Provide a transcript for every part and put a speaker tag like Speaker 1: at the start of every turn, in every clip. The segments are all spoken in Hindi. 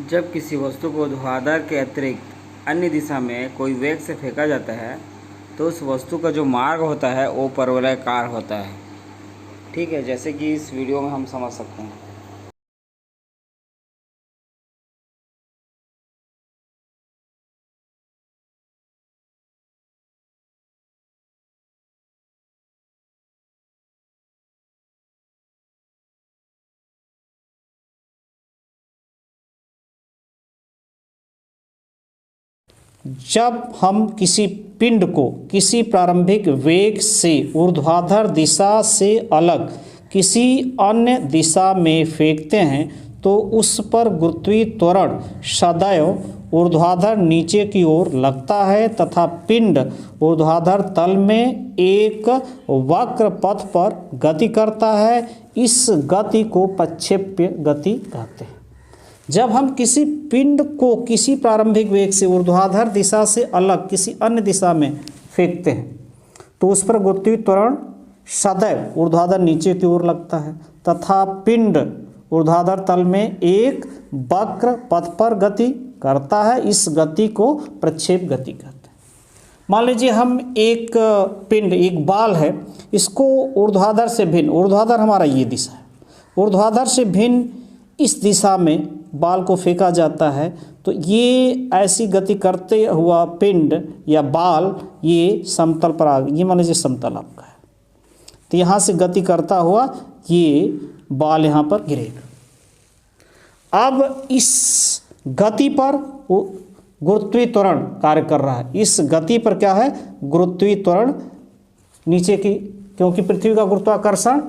Speaker 1: जब किसी वस्तु को ऊर्ध्वाधर के अतिरिक्त अन्य दिशा में कोई वेग से फेंका जाता है तो उस वस्तु का जो मार्ग होता है वो परवलयाकार होता है। ठीक है, जैसे कि इस वीडियो में हम समझ सकते हैं।
Speaker 2: जब हम किसी पिंड को किसी प्रारंभिक वेग से ऊर्ध्वाधर दिशा से अलग किसी अन्य दिशा में फेंकते हैं तो उस पर गुरुत्वीय त्वरण सदैव ऊर्ध्वाधर नीचे की ओर लगता है तथा पिंड ऊर्ध्वाधर तल में एक वक्र पथ पर गति करता है। इस गति को प्रक्षेप्य गति कहते हैं। जब हम किसी पिंड को किसी प्रारंभिक वेग से ऊर्ध्वाधर दिशा से अलग किसी अन्य दिशा में फेंकते हैं तो उस पर गुरुत्वीय त्वरण सदैव ऊर्ध्वाधर नीचे की ओर लगता है तथा पिंड ऊर्ध्वाधर तल में एक वक्र पथ पर गति करता है। इस गति को प्रक्षेप गति कहते हैं। मान लीजिए हम एक पिंड, एक बाल है, इसको ऊर्ध्वाधर से भिन्न, ऊर्ध्वाधर हमारा ये दिशा है, ऊर्ध्वाधर से भिन्न इस दिशा में बाल को फेंका जाता है तो ये ऐसी गति करते हुआ पिंड या बाल ये समतल पर आ गया। ये मान लीजिए समतल आपका है तो यहाँ से गति करता हुआ ये बाल यहाँ पर गिरेगा। अब इस गति पर गुरुत्वीय त्वरण कार्य कर रहा है। इस गति पर क्या है? गुरुत्वीय त्वरण नीचे की, क्योंकि पृथ्वी का गुरुत्वाकर्षण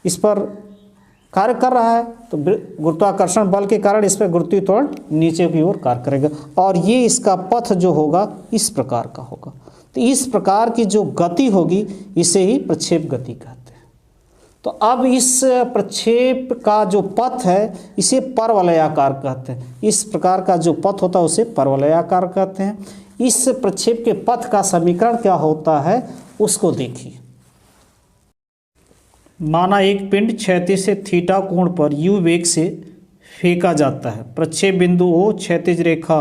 Speaker 2: इस पर कार्य कर रहा है तो गुरुत्वाकर्षण बल के कारण इस पर गुरुत्वीय त्वरण नीचे की ओर कार्य करेगा और ये इसका पथ जो होगा इस प्रकार का होगा। तो इस प्रकार की जो गति होगी इसे ही प्रक्षेप गति कहते हैं। तो अब इस प्रक्षेप का जो पथ है इसे परवलयाकार कहते हैं। इस प्रकार का जो पथ होता है उसे परवलयाकार कहते हैं। इस प्रक्षेप के पथ का समीकरण क्या होता है उसको देखिए। माना एक पिंड क्षैतिज से थीटा कोण पर u वेग से फेंका जाता है। प्रक्षेप बिंदु O क्षैतिज रेखा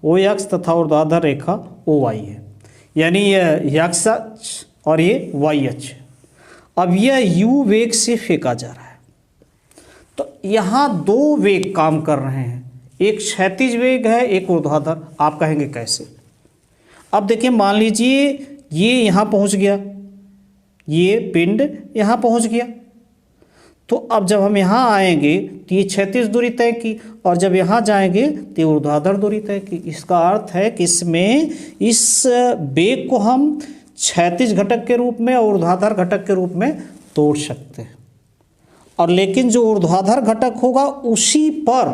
Speaker 2: OX तथा ऊर्ध्वाधर रेखा OY है, यानी यह x अक्ष और ये y अक्ष। अब यह u वेग से फेंका जा रहा है तो यहाँ दो वेग काम कर रहे हैं, एक क्षैतिज वेग है एक ऊर्ध्वाधर। आप कहेंगे कैसे? अब देखिए, मान लीजिए ये यहाँ पहुँच गया, ये पिंड यहाँ पहुँच गया तो अब जब हम यहाँ आएंगे तो ये क्षैतिज दूरी तय की और जब यहाँ जाएंगे तो ऊर्ध्वाधर दूरी तय की। इसका अर्थ है कि इसमें इस वेग को हम क्षैतिज घटक के रूप में और ऊर्ध्वाधर घटक के रूप में तोड़ सकते हैं। और लेकिन जो ऊर्ध्वाधर घटक होगा उसी पर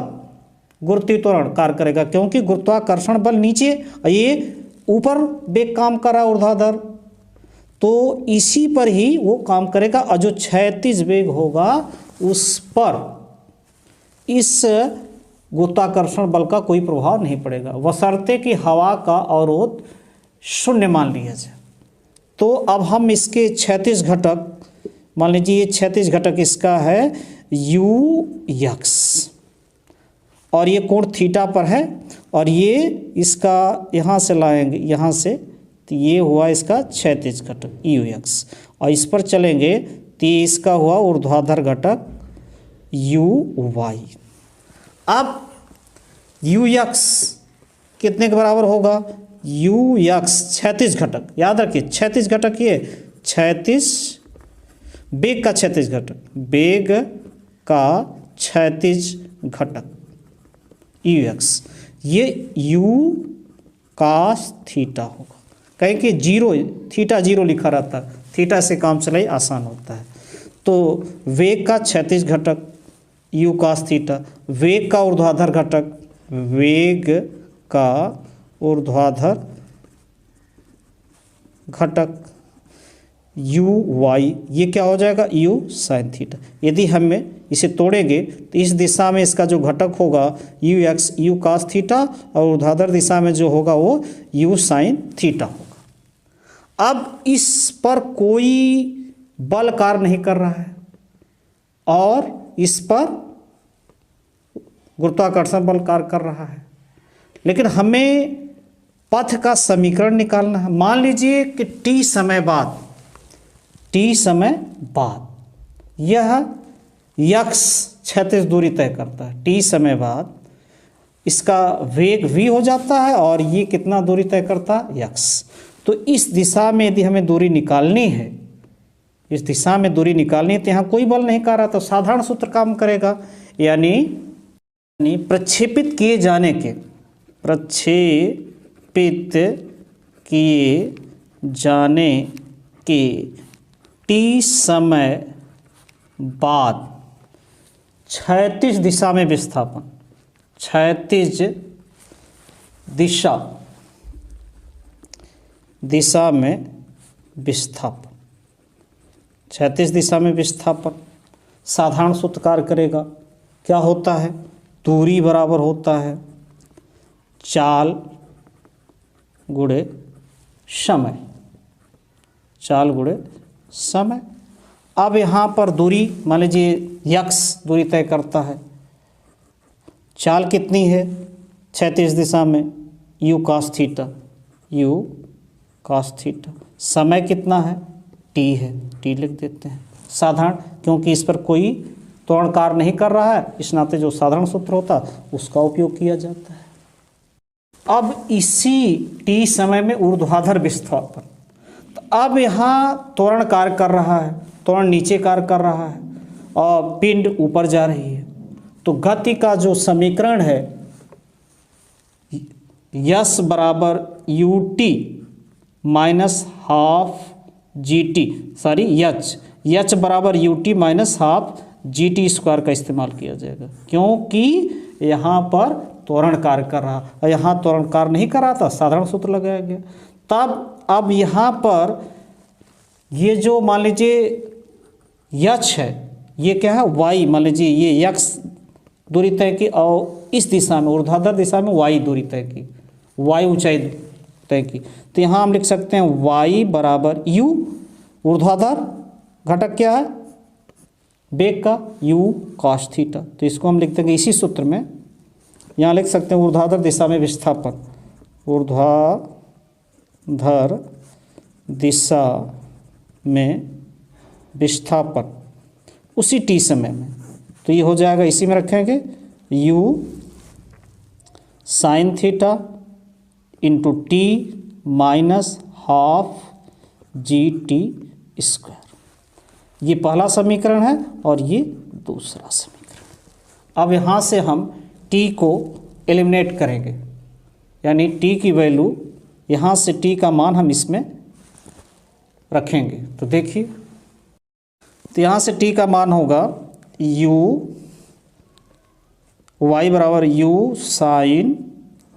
Speaker 2: गुरुत्वीय त्वरण कार्य करेगा, क्योंकि गुरुत्वाकर्षण बल नीचे, ये ऊपर वेग काम कर रहा है ऊर्ध्वाधर, तो इसी पर ही वो काम करेगा और जो क्षैतिज वेग होगा उस पर इस गुरुत्वाकर्षण बल का कोई प्रभाव नहीं पड़ेगा, बशर्ते कि हवा का अवरोध शून्य मान लिया जाए। तो अब हम इसके क्षैतिज घटक, मान लीजिए ये क्षैतिज घटक इसका है UX और ये कोण थीटा पर है और ये इसका यहाँ से लाएंगे, यहाँ से तो ये हुआ इसका क्षैतिज घटक UX और इस पर चलेंगे तो ये इसका हुआ ऊर्ध्वाधर घटक UY। अब UX कितने के बराबर होगा? UX क्षैतिज घटक, याद रखिए क्षैतिज घटक, ये क्षैतिज वेग का क्षैतिज घटक, वेग का क्षैतिज घटक UX, ये U cos थीटा होगा। कहें कि जीरो, थीटा जीरो लिखा रहता है, थीटा से काम चलाई आसान होता है। तो वेग का क्षैतिज घटक U cos थीटा, वेग का ऊर्ध्वाधर घटक, वेग का ऊर्ध्वाधर घटक UY, ये क्या हो जाएगा? U sin theta. यदि हमें इसे तोड़ेंगे तो इस दिशा में इसका जो घटक होगा UX U cos थीटा और ऊर्ध्वाधर दिशा में जो होगा वो U sin थीटा होगा। अब इस पर कोई बल कार्य नहीं कर रहा है और इस पर गुरुत्वाकर्षण बल कार्य कर रहा है। लेकिन हमें पथ का समीकरण निकालना है। मान लीजिए कि t समय बाद यह x क्षैतिज दूरी तय करता है। t समय बाद इसका वेग v हो जाता है और ये कितना दूरी तय करता है, x। तो इस दिशा में यदि हमें दूरी निकालनी है, इस दिशा में दूरी निकालनी है, तो यहाँ कोई बल नहीं कर रहा, तो साधारण सूत्र काम करेगा। यानी प्रक्षेपित किए जाने के t समय बाद क्षैतिज दिशा में विस्थापन, क्षैतिज दिशा में विस्थापन साधारण सूत्र कार्य करेगा। क्या होता है, दूरी बराबर होता है चाल गुणे समय। अब यहाँ पर दूरी मान लीजिए x दूरी तय करता है, चाल कितनी है क्षैतिज दिशा में, u cos थीटा, समय कितना है t है, t लिख देते हैं साधारण, क्योंकि इस पर कोई त्वरण कार्य नहीं कर रहा है, इस नाते जो साधारण सूत्र होता है उसका उपयोग किया जाता है। अब इसी t समय में ऊर्ध्वाधर विस्थापन, तो अब यहाँ त्वरण कार्य कर रहा है, त्वरण नीचे कार्य कर रहा है और पिंड ऊपर जा रही है। तो गति का जो समीकरण है यस बराबर ut माइनस हाफ एच बराबर ut minus half GT square का इस्तेमाल किया जाएगा, क्योंकि यहाँ पर त्वरण कार्य कर रहा है, यहाँ त्वरण कार्य नहीं कर रहा था, साधारण सूत्र लगाया गया। तब अब यहाँ पर ये जो मान लीजिए यच है, ये क्या है y, मान लीजिए ये x दूरी तय की और इस दिशा में ऊर्ध्वाधर दिशा में y दूरी तय की, y ऊंचाई तय की। तो यहाँ हम लिख सकते हैं y बराबर u, ऊर्ध्वाधर घटक क्या है वेग का, u cos थीटा। तो इसको हम लिख देंगे इसी सूत्र में, यहाँ लिख सकते हैं ऊर्ध्वाधर दिशा में विस्थापन, ऊर्ध्वाधर दिशा में विस्थापन उसी t समय में। तो ये हो जाएगा, इसी में रखेंगे u sine theta into t minus half GT square. ये पहला समीकरण है और ये दूसरा समीकरण। अब यहाँ से हम t को एलिमिनेट करेंगे, यानी t की वैल्यू यहाँ से t का मान हम इसमें रखेंगे। तो देखिए, तो यहाँ से t का मान होगा y बराबर u साइन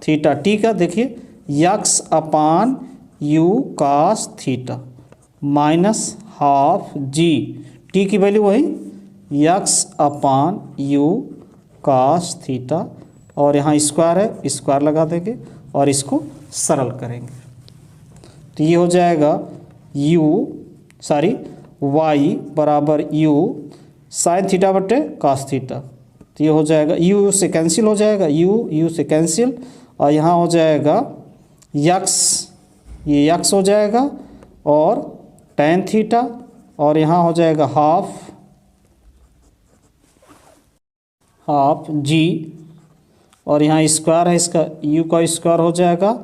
Speaker 2: थीटा, t का देखिए x अपान u cos theta minus half g, t की वैल्यू वही x अपान u cos थीटा, और यहाँ स्क्वायर है, स्क्वायर लगा देंगे और इसको सरल करेंगे। तो ये हो जाएगा y बराबर u साइन थीटा बटे cos थीटा। तो ये हो जाएगा u से कैंसिल हो जाएगा, u से कैंसिल, और यहाँ हो जाएगा x, ये x हो जाएगा और tan थीटा, और यहाँ हो जाएगा हाफ g, और यहाँ स्क्वायर है इसका, u का स्क्वायर हो जाएगा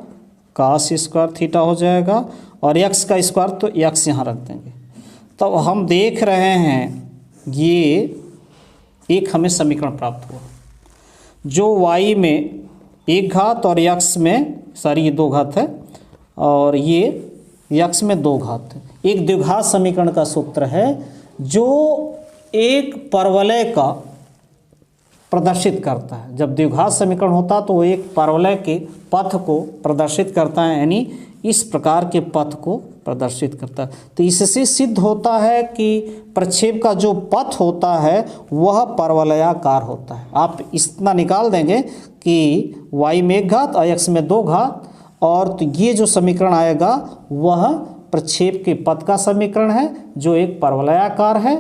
Speaker 2: cos स्क्वायर थीटा हो जाएगा, और x का स्क्वायर तो x यहाँ रख देंगे। तो हम देख रहे हैं ये एक हमें समीकरण प्राप्त हुआ, जो y में एक घात और x में ये दो घात है, और ये x में दो घात है। एक द्विघात समीकरण का सूत्र है जो एक परवलय का प्रदर्शित करता है। जब द्विघात समीकरण होता तो वो एक परवलय के पथ को प्रदर्शित करता है, यानी इस प्रकार के पथ को प्रदर्शित करता है। तो इससे सिद्ध होता है कि प्रक्षेप का जो पथ होता है वह परवलयाकार होता है। आप इतना निकाल देंगे कि y में एक घात और x में दो घात, और तो ये जो समीकरण आएगा वह प्रक्षेप के पथ का समीकरण है जो एक परवलयाकार है।